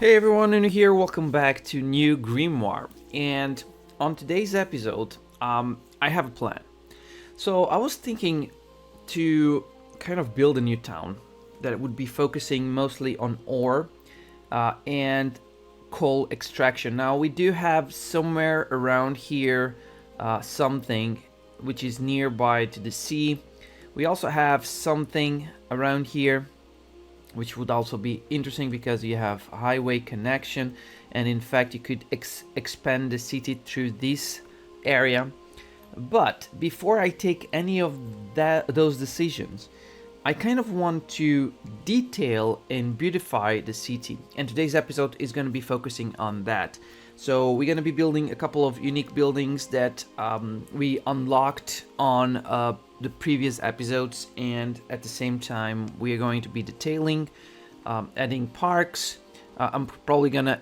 Hey everyone, Nuno here. Welcome back to new Grimoire. And on today's episode, I have a plan. So I was thinking to kind of build a new town that would be focusing mostly on ore and coal extraction. Now we do have somewhere around here something which is nearby to the sea. We also have something around here which would also be interesting because you have highway connection, and in fact you could expand the city through this area. But before I take any of those decisions, I kind of want to detail and beautify the city, and today's episode is going to be focusing on that. So we're going to be building a couple of unique buildings that we unlocked on the previous episodes, and at the same time we are going to be detailing, adding parks. I'm probably gonna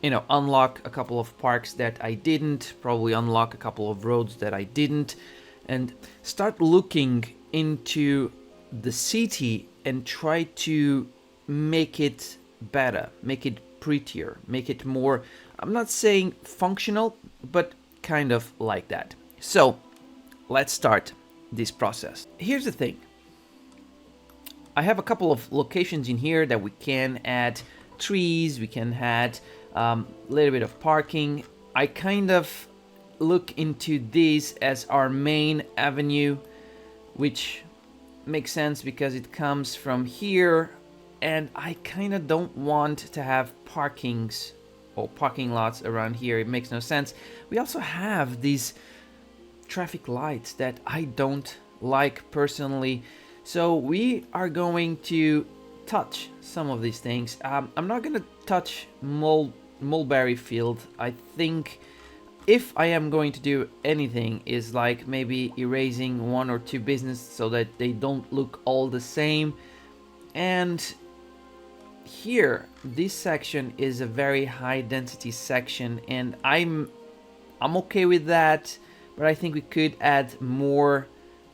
unlock a couple of parks that I didn't, probably unlock a couple of roads that I didn't, and start looking into the city and try to make it better, make it prettier, make it more, I'm not saying functional, but kind of like that. So let's start this process. Here's the thing. I have a couple of locations in here that we can add trees, we can add a little bit of parking. I kind of look into this as our main avenue, which makes sense because it comes from here, and I kind of don't want to have parkings or parking lots around here. It makes no sense. We also have these traffic lights that I don't like personally, so we are going to touch some of these things. I'm not going to touch Mulberry Field. I think if I am going to do anything is like maybe erasing one or two businesses so that they don't look all the same. And here, this section is a very high density section, and I'm okay with that. But I think we could add more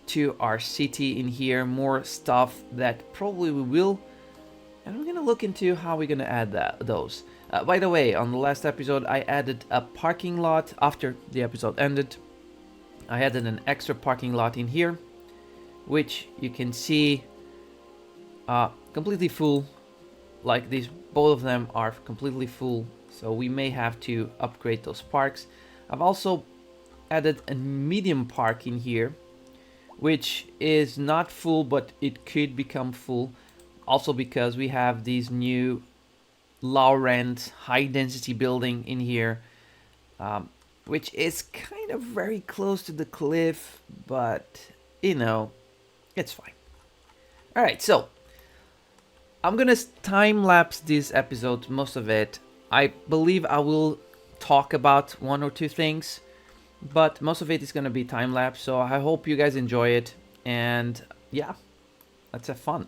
to our city in here, more stuff that probably we will. And we're gonna look into how we're gonna add those. By the way, on the last episode, I added a parking lot after the episode ended. I added an extra parking lot in here, which you can see completely full. Like these, both of them are completely full. So we may have to upgrade those parks. I've also added a medium park in here, which is not full, but it could become full, also because we have these new low rent high density building in here, which is kind of very close to the cliff, but it's fine. All right, so I'm gonna time lapse this episode, most of it. I believe I will talk about one or two things, but most of it is going to be time lapse, so I hope you guys enjoy it, and yeah, let's have fun.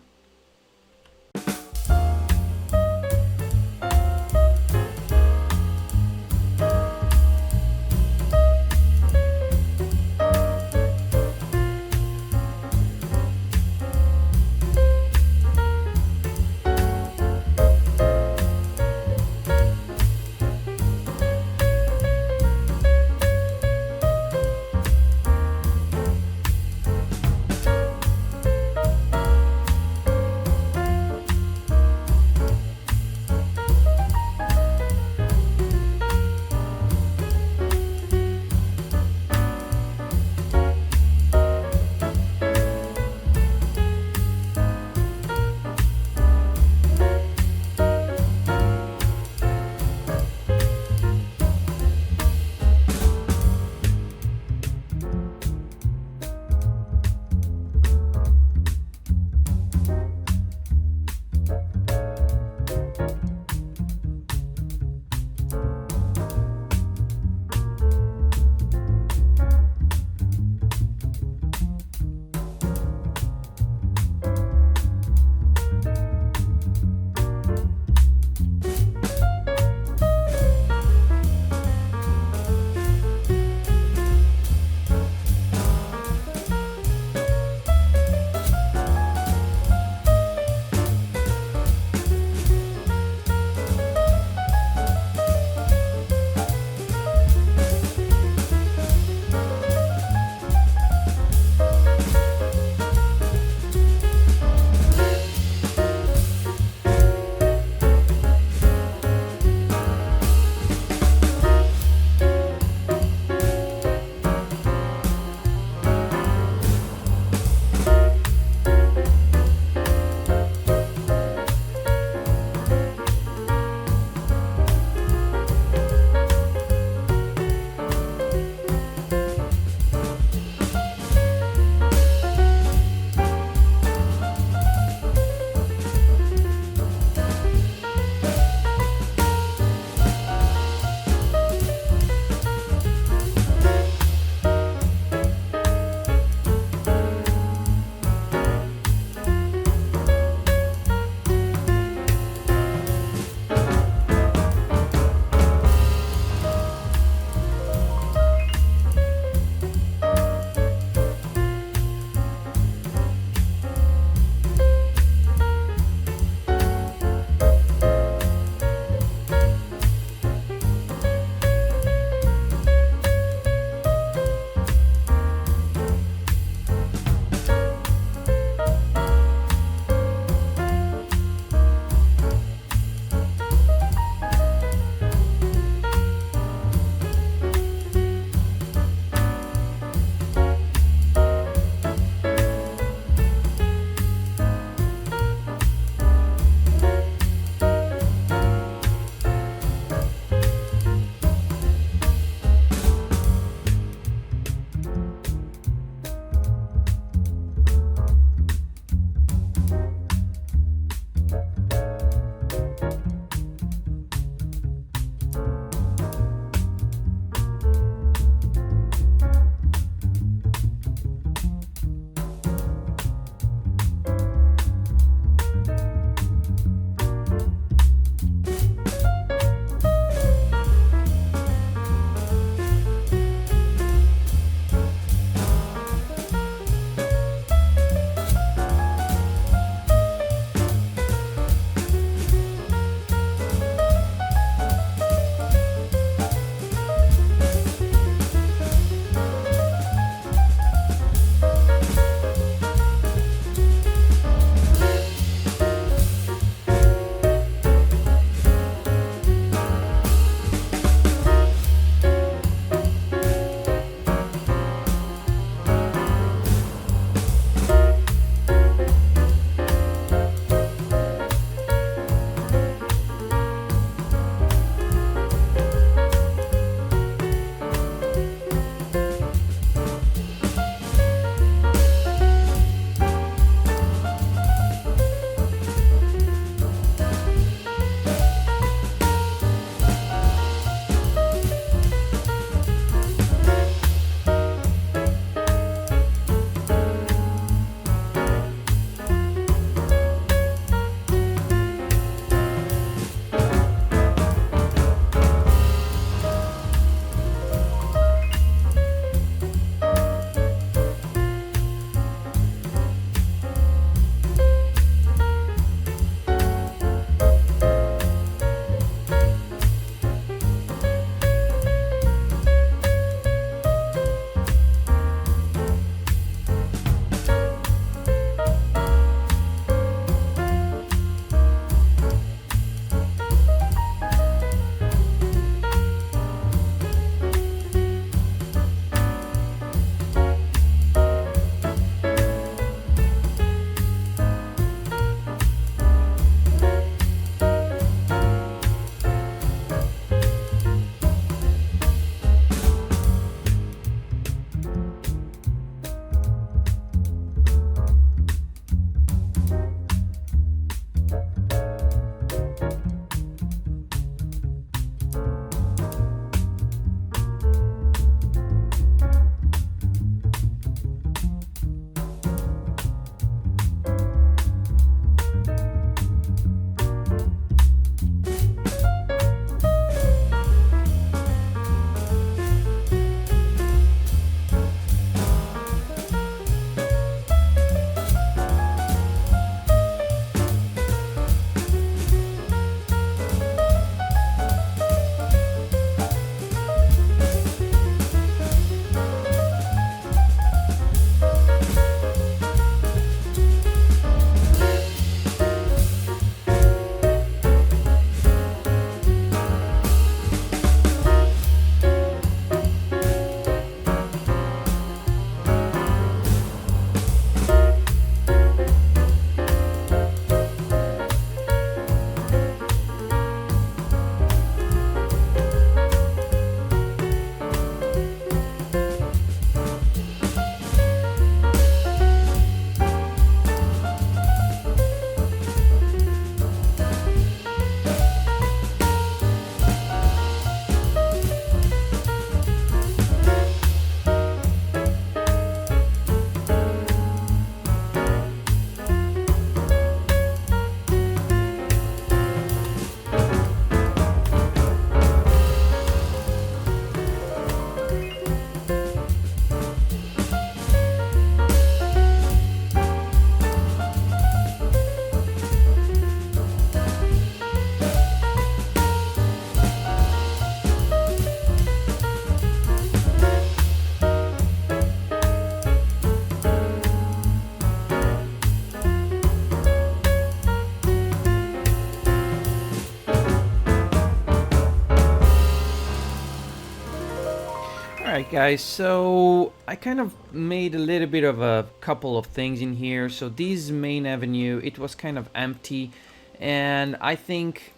Alright guys, so I kind of made a little bit of a couple of things in here. So this main avenue, it was kind of empty, and I think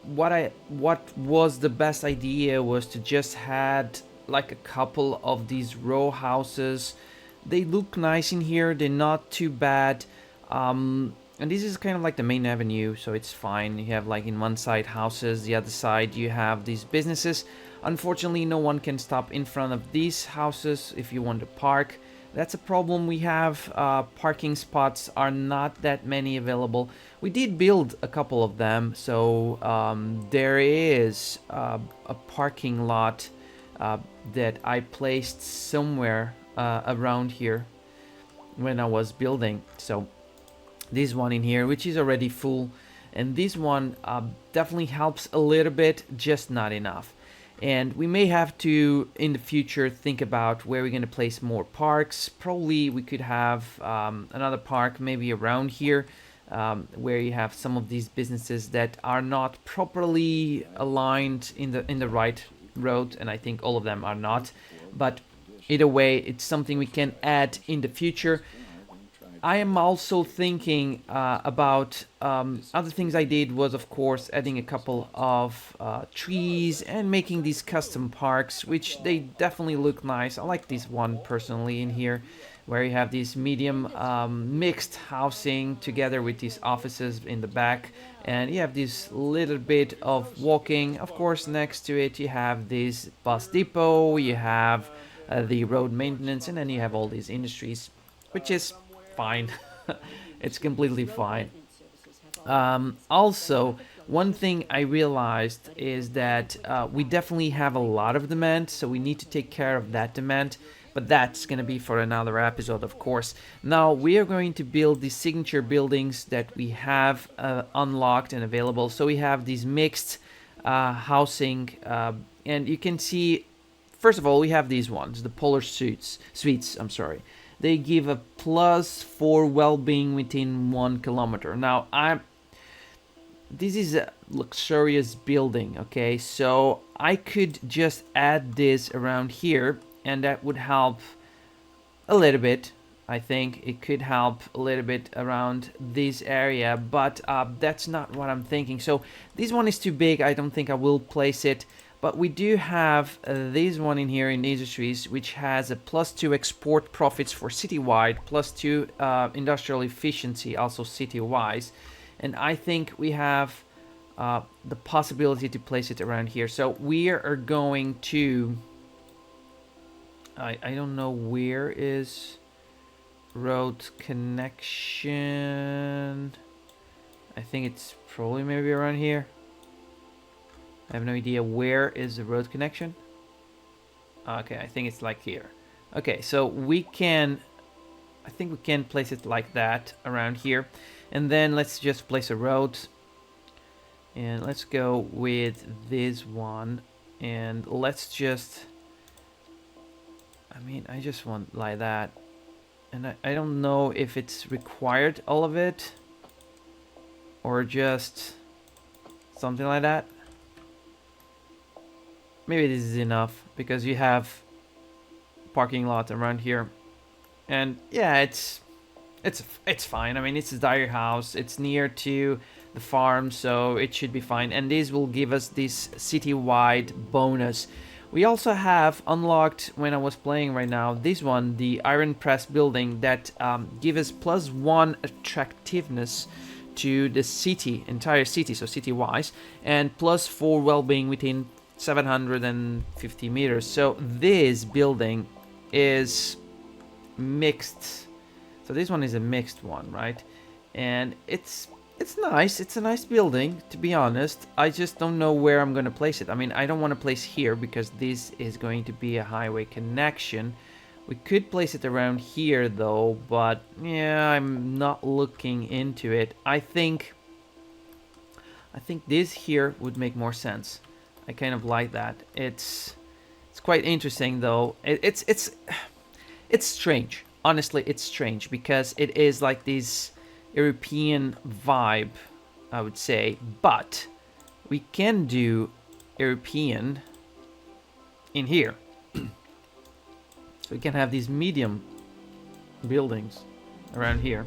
what was the best idea was to just had like a couple of these row houses. They look nice in here, they're not too bad. And this is kind of like the main avenue, so it's fine. You have like in one side houses, the other side you have these businesses. Unfortunately, no one can stop in front of these houses if you want to park. That's a problem we have. Parking spots are not that many available. We did build a couple of them, so there is a parking lot that I placed somewhere around here when I was building. So this one in here, which is already full, and this one definitely helps a little bit, just not enough. And we may have to in the future think about where we're going to place more parks. Probably we could have another park maybe around here, where you have some of these businesses that are not properly aligned in the right road, and I think all of them are not. But either way, it's something we can add in the future. I am also thinking about other things I did was, of course, adding a couple of trees and making these custom parks, which they definitely look nice. I like this one personally in here, where you have this medium mixed housing together with these offices in the back, and you have this little bit of walking. Of course, next to it you have this bus depot, you have the road maintenance, and then you have all these industries, which is fine. It's completely fine. Also, one thing I realized is that we definitely have a lot of demand, so we need to take care of that demand. But that's going to be for another episode, of course. Now we are going to build the signature buildings that we have unlocked and available. So we have these mixed housing, and you can see, first of all, we have these ones, the Polar Suites. I'm sorry. They give a plus for well-being within 1 kilometer. Now, this is a luxurious building, okay? So I could just add this around here, and that would help a little bit. I think it could help a little bit around this area, but that's not what I'm thinking. So this one is too big. I don't think I will place it. But we do have this one in here in industries, which has a +2 export profits for citywide, +2 industrial efficiency also city-wise. And I think we have the possibility to place it around here. So we are going to, I don't know where is road connection. I think it's probably maybe around here. I have no idea where is the road connection. Okay, I think it's like here. Okay, so we can, I think we can place it like that around here. And then let's just place a road. And let's go with this one. And let's just, I mean, I just want like that. And I don't know if it's required, all of it, or just something like that. Maybe this is enough because you have parking lot around here, and yeah, it's fine. I mean, it's a dairy house. It's near to the farm, so it should be fine. And this will give us this city-wide bonus. We also have unlocked, when I was playing right now, this one, the iron press building that give us +1 attractiveness to the city, entire city, so city-wise, and +4 well-being within 750 meters. So this building is mixed. So this one is a mixed one, right? And it's nice. It's a nice building, to be honest. I just don't know where I'm going to place it. I mean, I don't want to place here because this is going to be a highway connection. We could place it around here though, but yeah, I'm not looking into it. I think this here would make more sense. I kind of like that. It's quite interesting though. It's strange. Honestly, it's strange because it is like this European vibe, I would say. But we can do European in here. So we can have these medium buildings around here.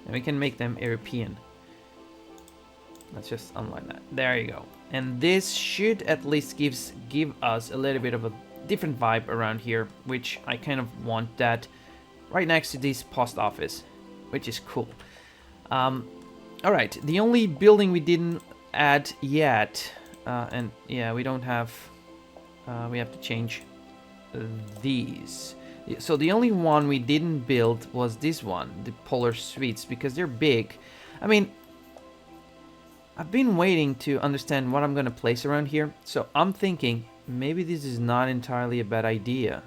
And we can make them European. Let's just unline that. There you go. And this should at least give us a little bit of a different vibe around here, which I kind of want that right next to this post office, which is cool. Alright, the only building we didn't add yet, and yeah, we don't have, we have to change these. So the only one we didn't build was this one, the Polar Suites, because they're big. I mean, I've been waiting to understand what I'm going to place around here, so I'm thinking maybe this is not entirely a bad idea.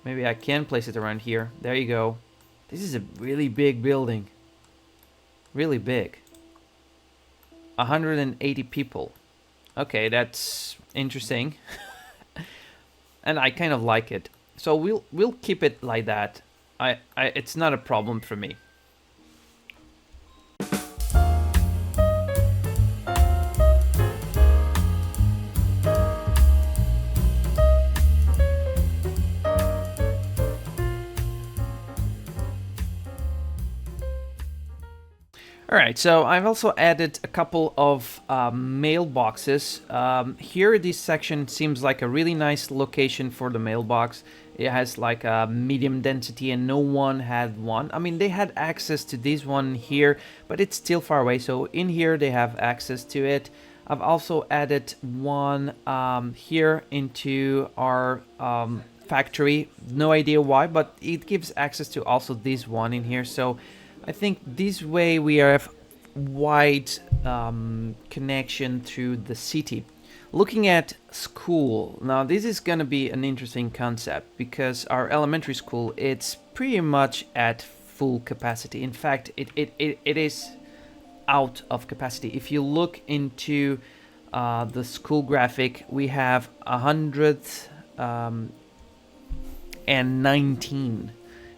Maybe I can place it around here. There you go. This is a really big building. Really big. 180 people. Okay, that's interesting. And I kind of like it. So we'll keep it like that. It's not a problem for me. Alright, so I've also added a couple of mailboxes. Here, this section seems like a really nice location for the mailbox. It has like a medium density and no one had one. I mean, they had access to this one here, but it's still far away. So in here, they have access to it. I've also added one here into our factory. No idea why, but it gives access to also this one in here. So I think this way we have wide connection to the city. Looking at school, now this is going to be an interesting concept because our elementary school, it's pretty much at full capacity. In fact, it is out of capacity. If you look into the school graphic, we have 119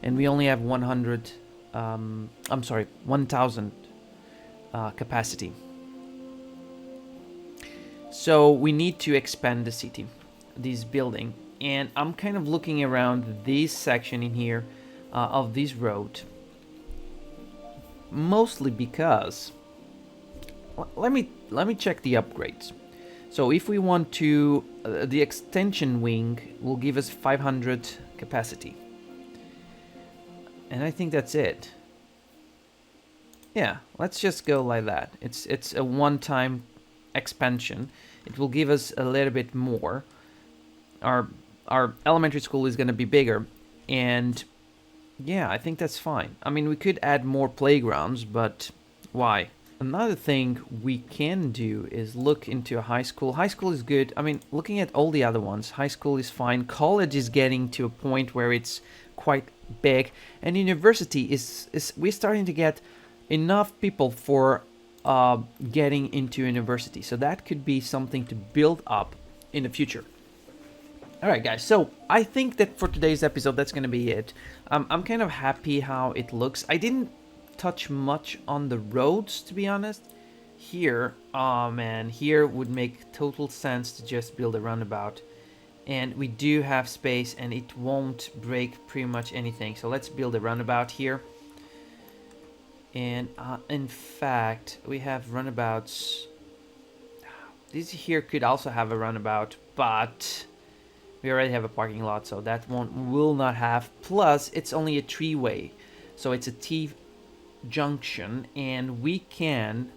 and we only have 100 I'm sorry, 1,000 capacity. So we need to expand the city, this building. And I'm kind of looking around this section in here of this road. Mostly because, let me check the upgrades. So if we want to, the extension wing will give us 500 capacity. And I think that's it. Yeah, let's just go like that. It's a one-time expansion. It will give us a little bit more. Our elementary school is going to be bigger. And yeah, I think that's fine. I mean, we could add more playgrounds, but why? Another thing we can do is look into a high school. High school is good. I mean, looking at all the other ones, high school is fine. College is getting to a point where it's quite big, and university is we're starting to get enough people for getting into university, so that could be something to build up in the future. All right, guys, so I think that for today's episode, that's going to be it. I'm kind of happy how it looks. I didn't touch much on the roads, to be honest. Here, oh man, here would make total sense to just build a roundabout. And we do have space and it won't break pretty much anything. So let's build a roundabout here. And in fact, we have roundabouts. This here could also have a roundabout, but we already have a parking lot, so that one will not have. Plus, it's only a three-way. So it's a T-junction, and we can,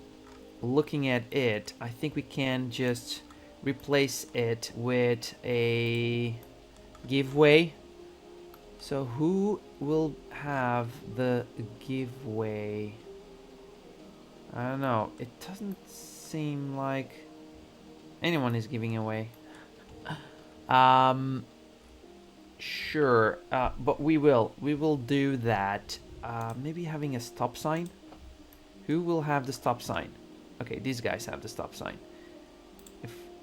looking at it, I think we can just replace it with a giveaway. So who will have the giveaway? I don't know. It doesn't seem like anyone is giving away. Sure, but we will do that. Maybe having a stop sign. Who will have the stop sign? Okay, these guys have the stop sign.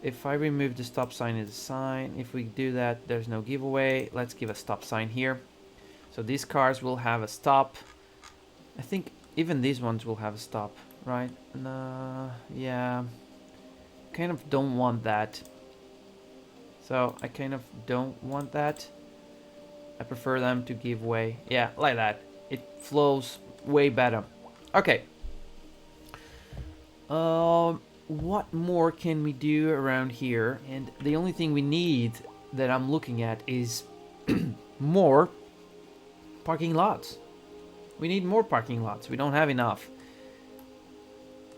If I remove the stop sign as a sign, if we do that, there's no giveaway. Let's give a stop sign here. So these cars will have a stop. I think even these ones will have a stop, right? Yeah. Kind of don't want that. So I kind of don't want that. I prefer them to give way. Yeah, like that. It flows way better. Okay. What more can we do around here? And the only thing we need that I'm looking at is more parking lots. We need more parking lots. We don't have enough.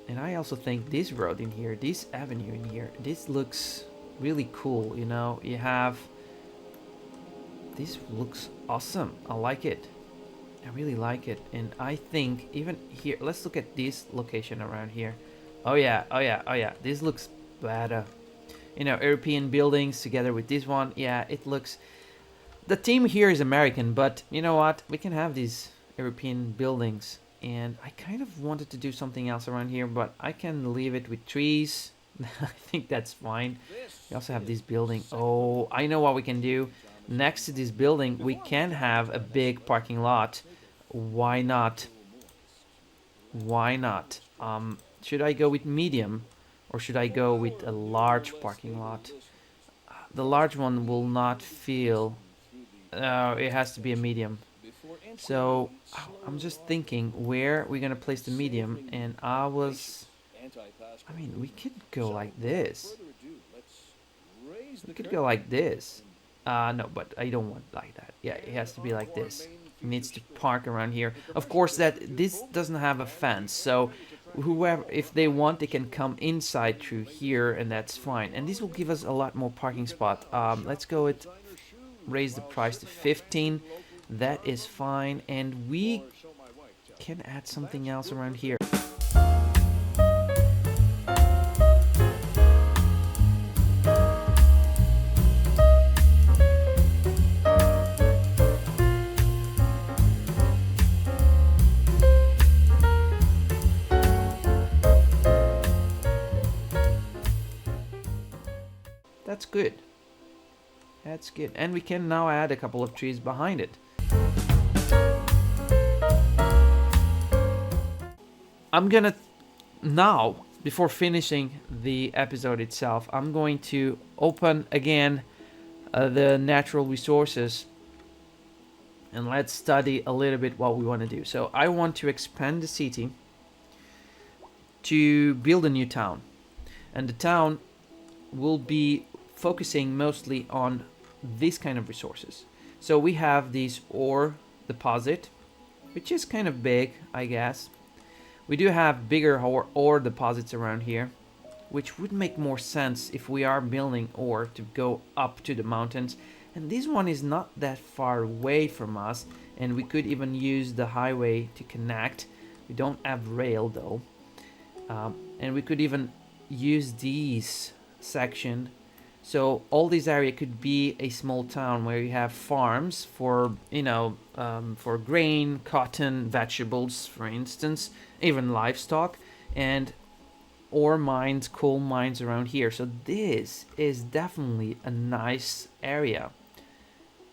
And I also think this road in here, this avenue in here, this looks really cool, you know? You have... This looks awesome. I like it. I really like it. And I think even here, let's look at this location around here. Oh yeah, oh yeah, oh yeah. This looks better. You know, European buildings together with this one. Yeah, it looks... The theme here is American, but you know what? We can have these European buildings. And I kind of wanted to do something else around here, but I can leave it with trees. I think that's fine. We also have this building. Oh, I know what we can do. Next to this building, we can have a big parking lot. Why not? Why not? Should I go with medium or should I go with a large parking lot? The large one will not feel... it has to be a medium. So I'm just thinking where we're gonna place the medium, and I mean, we could go like this. We could go like this. No, but I don't want like that. Yeah, it has to be like this. It needs to park around here. Of course, that this doesn't have a fence, so whoever, if they want, they can come inside through here, and that's fine. And this will give us a lot more parking spot. Let's go with raise the price to 15. That is fine, and we can add something else around here. That's good. That's good. And we can now add a couple of trees behind it. I'm gonna now, before finishing the episode itself, I'm going to open again the natural resources, and let's study a little bit what we want to do. So I want to expand the city to build a new town, and the town will be focusing mostly on this kind of resources. So we have this ore deposit, which is kind of big, I guess. We do have bigger ore deposits around here, which would make more sense if we are building ore to go up to the mountains. And this one is not that far away from us, and we could even use the highway to connect. We don't have rail though. And we could even use these section. So all this area could be a small town where you have farms for, you know, for grain, cotton, vegetables, for instance, even livestock, and ore mines, coal mines around here. So this is definitely a nice area.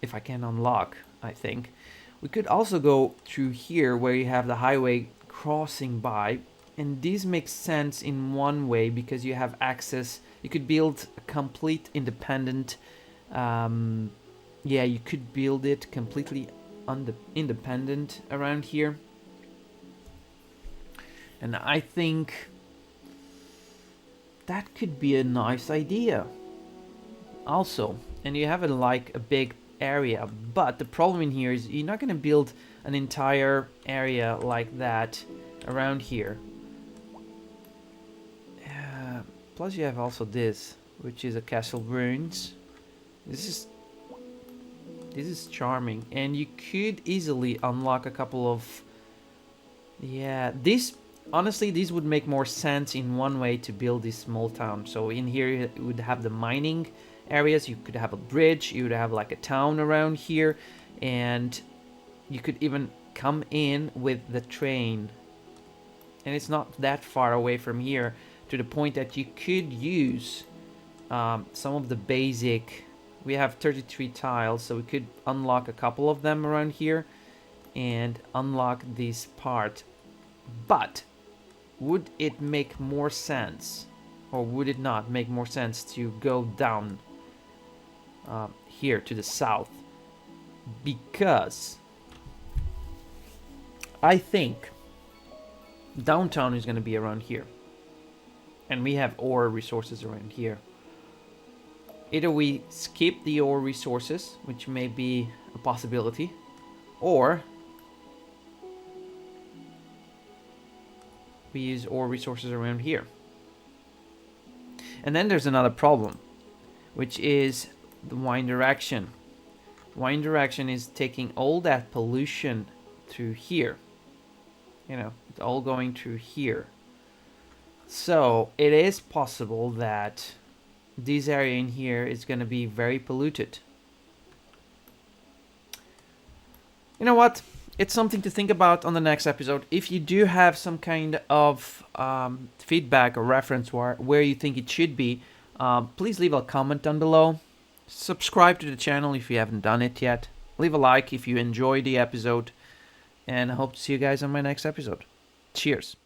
If I can unlock, I think. We could also go through here where you have the highway crossing by, and this makes sense in one way because you have access. You could build a complete independent, yeah, you could build it completely independent around here. And I think that could be a nice idea also. And you have it like a big area, but the problem in here is you're not going to build an entire area like that around here. Plus you have also this, which is a castle ruins. This is charming, and you could easily unlock a couple of... Yeah, this, honestly, this would make more sense in one way to build this small town. So in here you would have the mining areas, you could have a bridge, you would have like a town around here, and you could even come in with the train. And it's not that far away from here, to the point that you could use some of the basic... We have 33 tiles, so we could unlock a couple of them around here and unlock this part. But would it make more sense, or would it not make more sense to go down here to the south, because I think downtown is going to be around here, and we have ore resources around here. Either we skip the ore resources, which may be a possibility, or we use ore resources around here. And then there's another problem, which is the wind direction. Wind direction is taking all that pollution through here. You know, it's all going through here. So it is possible that this area in here is going to be very polluted. You know what? It's something to think about on the next episode. If you do have some kind of feedback or reference where you think it should be, please leave a comment down below. Subscribe to the channel if you haven't done it yet. Leave a like if you enjoyed the episode. And I hope to see you guys on my next episode. Cheers.